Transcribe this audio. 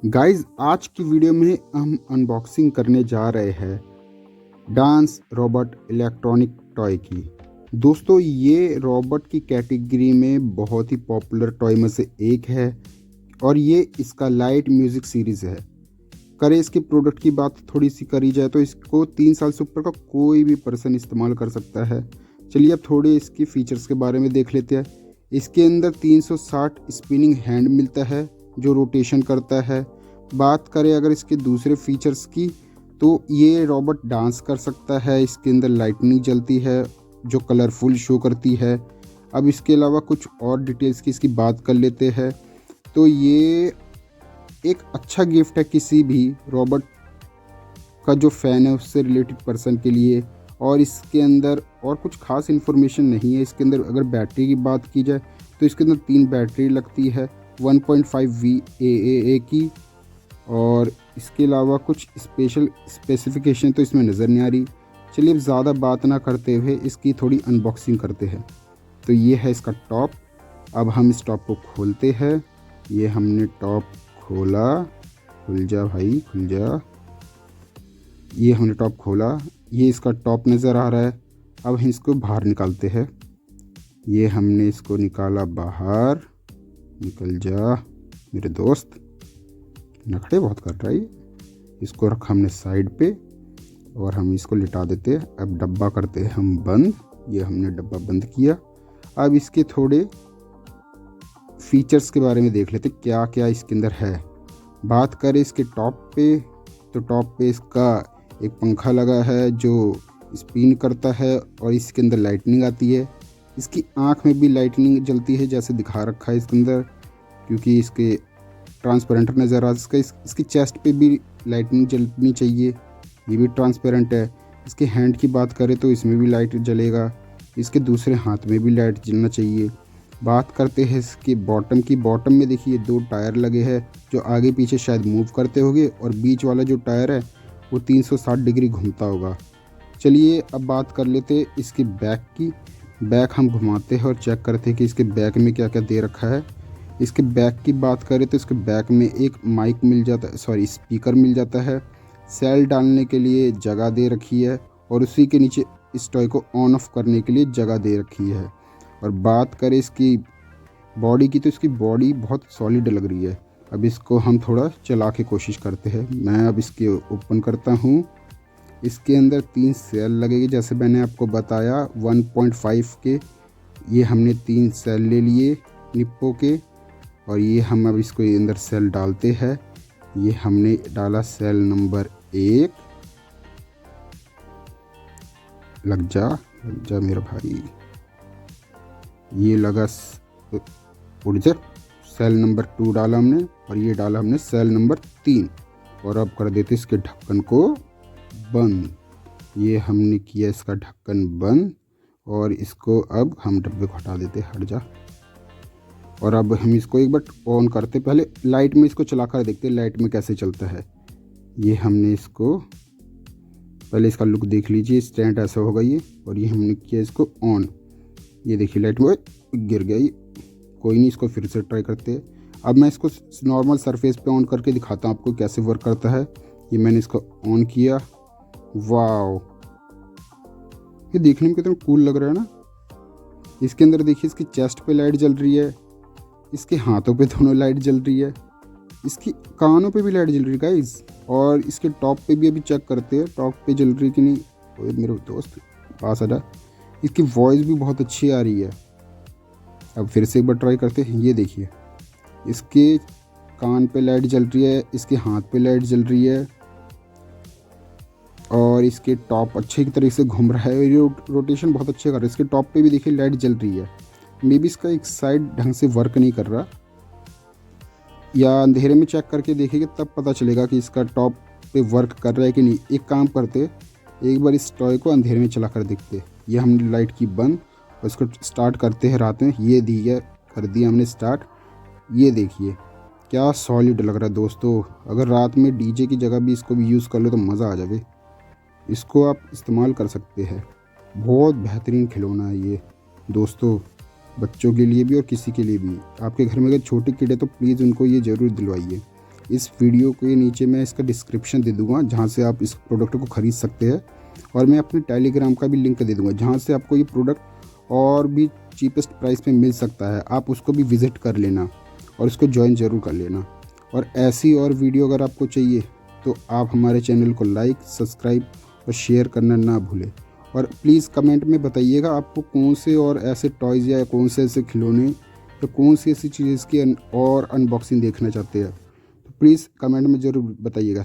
Guys आज की video में हम अनबॉक्सिंग करने जा रहे हैं डांस रोबोट इलेक्ट्रॉनिक टॉय की। दोस्तों ये रोबोट की कैटेगरी में बहुत ही पॉपुलर टॉय में से एक है और ये इसका लाइट म्यूजिक सीरीज़ है। करें इसके प्रोडक्ट की बात थोड़ी सी करी जाए तो इसको 3 साल से ऊपर का कोई भी पर्सन इस्तेमाल कर सकता है। चलिए अब थोड़े इसके फीचर्स के बारे में देख लेते हैं। इसके अंदर 360 स्पिनिंग हैंड मिलता है जो रोटेशन करता है। बात करें अगर इसके दूसरे फीचर्स की तो ये रोबोट डांस कर सकता है। इसके अंदर लाइटनिंग जलती है जो कलरफुल शो करती है। अब इसके अलावा कुछ और डिटेल्स की इसकी बात कर लेते हैं। तो ये एक अच्छा गिफ्ट है किसी भी रोबोट का जो फ़ैन है उससे रिलेटेड पर्सन के लिए। और इसके अंदर और कुछ खास इन्फॉर्मेशन नहीं है। इसके अंदर अगर बैटरी की बात की जाए तो इसके अंदर 3 बैटरी लगती है 1.5 VAA की। और इसके अलावा कुछ स्पेसिफिकेशन तो इसमें नज़र नहीं आ रही। चलिए अब ज़्यादा बात ना करते हुए इसकी थोड़ी अनबॉक्सिंग करते हैं। तो ये है इसका टॉप। अब हम इस टॉप को खोलते हैं। ये हमने टॉप खोला, खुल जा भाई खुल जा। ये हमने टॉप खोला, ये इसका टॉप नज़र आ रहा है। अब हम इसको बाहर निकालते हैं। ये हमने इसको निकाला बाहर, निकल जा मेरे दोस्त, नखड़े बहुत कर रहा है ये। इसको रखा हमने साइड पे और हम इसको लिटा देते हैं। अब डब्बा करते हैं हम बंद। ये हमने डब्बा बंद किया। अब इसके थोड़े फीचर्स के बारे में देख लेते क्या क्या इसके अंदर है। बात करें इसके टॉप पे तो टॉप पे इसका एक पंखा लगा है जो स्पिन करता है और इसके अंदर लाइटनिंग आती है। इसकी आँख में भी लाइटनिंग जलती है जैसे दिखा रखा है इसके अंदर, क्योंकि इसके ट्रांसपेरेंट नज़र आ रहा है। इसकी चेस्ट पे भी लाइटनिंग जलनी चाहिए, ये भी ट्रांसपेरेंट है। इसके हैंड की बात करें तो इसमें भी लाइट जलेगा। इसके दूसरे हाथ में भी लाइट जलना चाहिए। बात करते हैं इसके बॉटम की। बॉटम में देखिए 2 टायर लगे हैं जो आगे पीछे शायद मूव करते होंगे और बीच वाला जो टायर है वो 360 डिग्री घूमता होगा। चलिए अब बात कर लेते हैं इसके बैक की। बैक हम घुमाते हैं और चेक करते हैं कि इसके बैक में क्या क्या दे रखा है। इसके बैक की बात करें तो इसके बैक में एक माइक मिल जाता है, सॉरी स्पीकर मिल जाता है। सेल डालने के लिए जगह दे रखी है और उसी के नीचे इस टॉय को ऑन ऑफ करने के लिए जगह दे रखी है। और बात करें इसकी बॉडी की तो इसकी बॉडी बहुत सॉलिड लग रही है। अब इसको हम थोड़ा चला के कोशिश करते हैं। मैं अब इसके ओपन करता हूँ। इसके अंदर 3 सेल लगेगी जैसे मैंने आपको बताया 1.5 के। ये हमने 3 सेल ले लिए निप्पो के और ये हम अब इसको अंदर सेल डालते हैं। ये हमने डाला सेल नंबर 1। लग जा मेरा भाई। ये लगा उड़ जा। सेल नंबर 2 डाला हमने और ये डाला हमने सेल नंबर 3। और अब कर देते इसके ढक्कन को बंद। ये हमने किया इसका ढक्कन बंद और इसको अब हम डब्बे को हटा देते, हट जा। और अब हम इसको एक बार ऑन करते, पहले लाइट में इसको चलाकर देखते लाइट में कैसे चलता है। ये हमने इसको पहले इसका लुक देख लीजिए, स्टैंड ऐसा होगा ये। और ये हमने किया इसको ऑन, ये देखिए लाइट में गिर गया ये। कोई नहीं, इसको फिर से ट्राई करते हैं। अब मैं इसको नॉर्मल सरफेस पे ऑन करके दिखाता हूँ आपको कैसे वर्क करता है। ये मैंने इसको ऑन किया, वाओ ये देखने में कितना कूल लग रहा है ना। इसके अंदर देखिए इसकी चेस्ट पे लाइट जल रही है, इसके हाथों पे दोनों लाइट जल रही है, इसकी कानों पे भी लाइट जल रही है गाइस। और इसके टॉप पे भी अभी चेक करते हैं टॉप पे जल रही कि नहीं। ओए मेरे दोस्त पास आ जा। इसकी वॉइस भी बहुत अच्छी आ रही है। अब फिर से एक बार ट्राई करते हैं। ये देखिए इसके कान पे लाइट जल रही है, इसके हाथ पे लाइट जल रही है और इसके टॉप अच्छे तरीके से घूम रहा है। ये रोटेशन बहुत अच्छे कर रहा है। इसके टॉप पे भी देखिए लाइट जल रही है। मे बी इसका एक साइड ढंग से वर्क नहीं कर रहा, या अंधेरे में चेक करके देखेंगे तब पता चलेगा कि इसका टॉप पे वर्क कर रहा है कि नहीं। एक काम करते, एक बार इस टॉय को अंधेरे में चला कर देखते। ये हमने लाइट की बंद और इसको स्टार्ट करते हैं रात में। ये दी है, कर दिया हमने स्टार्ट। ये देखिए क्या सॉलिड लग रहा है दोस्तों। अगर रात में डीजे की जगह भी इसको भी यूज़ कर लो तो मज़ा आ जाए। इसको आप इस्तेमाल कर सकते हैं। बहुत बेहतरीन खिलौना है ये दोस्तों, बच्चों के लिए भी और किसी के लिए भी। आपके घर में अगर छोटे कीड़े तो प्लीज़ उनको ये ज़रूर दिलवाइए। इस वीडियो के नीचे मैं इसका डिस्क्रिप्शन दे दूँगा जहाँ से आप इस प्रोडक्ट को ख़रीद सकते हैं, और मैं अपने टेलीग्राम का भी लिंक दे दूँगा जहाँ से आपको ये प्रोडक्ट और भी चीपेस्ट प्राइस पे मिल सकता है। आप उसको भी विज़िट कर लेना और इसको ज्वाइन ज़रूर कर लेना। और ऐसी और वीडियो अगर आपको चाहिए तो आप हमारे चैनल को लाइक, सब्सक्राइब और शेयर करना ना भूलें। और प्लीज़ कमेंट में बताइएगा आपको कौन से और ऐसे टॉयज़ या कौन से ऐसे खिलौने या कौन सी ऐसी चीज़ की और अनबॉक्सिंग देखना चाहते हैं, तो प्लीज़ कमेंट में ज़रूर बताइएगा।